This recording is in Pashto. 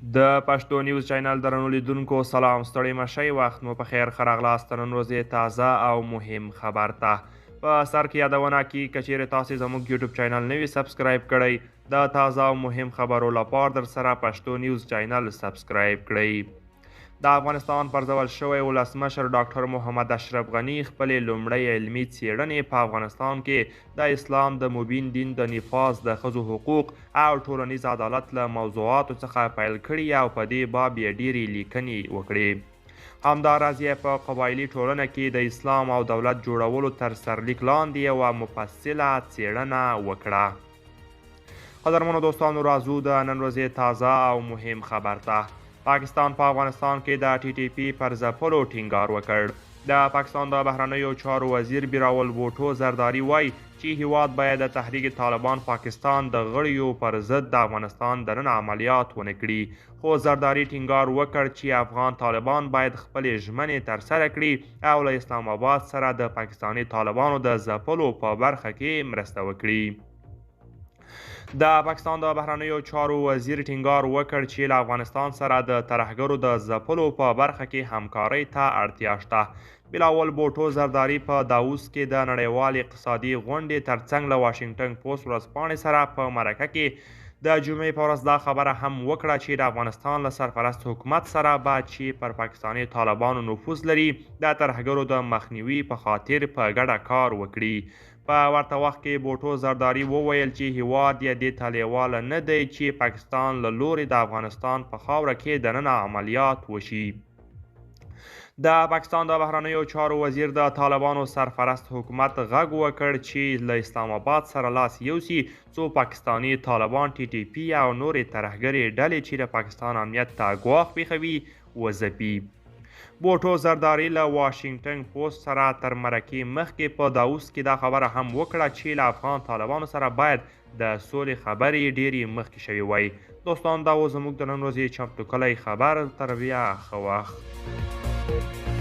د پښتو نیوز چینل درنو لیدونکو سلام ستړي مشئ وخت مو په خیر ښه راغلاست نن ورځې تازه او مهم خبر ته په سر کې یادونه کی که چیرې تاسې زموږ یوټیوب چینل نه وي سبسکرایب کړئ د تازه او مهم خبرو لپاره در سره پښتو نیوز چینل سبسکرایب کړئ د افغانستان پرځول شوی ولسمشر ډاکټر محمد اشرف غني خپلې لومړۍ علمي څیړنې په افغانستان کې د اسلام د مبین دین د نفاذ د ښځو حقوق او ټولنیز عدالت له موضوعاتو څخه پیل کړي او په دې باب یې ډیرې لیکنې وکړې همداراز یې په قبایلي ټولنه کې د اسلام او دولت جوړولو تر سرلیک لاندې یوه مفصله څیړنه وکړه قدرمنو دوستانو راځو د نن ورځې تازه او مهم خبر ته پاکستان په افغانستان کې د ټي ټي پي پر ځپلو ټینګار وکړ د پاکستان د بهرنیو چارو وزیر بیراول بوټو زرداری وایي چې هیواد باید د تحریک طالبان پاکستان د غړیو پر ضد د افغانستان دننه عملیات ونه کړي خو زرداری ټینګار وکړ چې افغان طالبان باید خپلې ژمنې ترسره کړي او له اسلام آباد سره د پاکستاني طالبانو د ځپلو په برخه کې مرسته وکړي د پاکستان د بهرنیو چارو وزیر ټینګار وکړ چې له افغانستان سره د ترهګرو د ځپلو په برخه کې همکارۍ ته اړتیا شته بلاول بوټو زرداری په داووس کې د نړیوال اقتصادي غونډې ترڅنګ له واشنګټن پوسټ ورځپاڼې سره په مرکه کې د جمعې په ورځ دا خبره هم وکړه چې د افغانستان له سرپرست حکومت سره به چې پر پاکستاني طالبانو نفوذ لري د ترهګرو د مخنیوي په خاطر په ګډه کار وکړي په ورته وخت کې بوټو زرداری وویل چې هیواد یې دې ته لیواله نه دی چې پاکستان له لوري د افغانستان په خاوره کې دننه عملیات وشي د پاکستان د بهرنیو چارو وزیر د طالبانو سرپرست حکومت غږ وکړ چې له اسلام آباد سره لاس یوسي څو پاکستاني طالبان ټي ټي پي او نورې ترهګرې ډلې چې د پاکستان امنیت ته ګواښ پېښوي وځپي بوټو زرداری له واشنګټن پوسټ سره تر مرکې مخکې په داووس کې دا خبره هم وکړه چې له افغان طالبانو سره باید د سولې خبرې ډیرې مخکې شوې وای دوستان دا و زموږ د نن ورځې چمتو کلی خبر تر بیا ښه وخت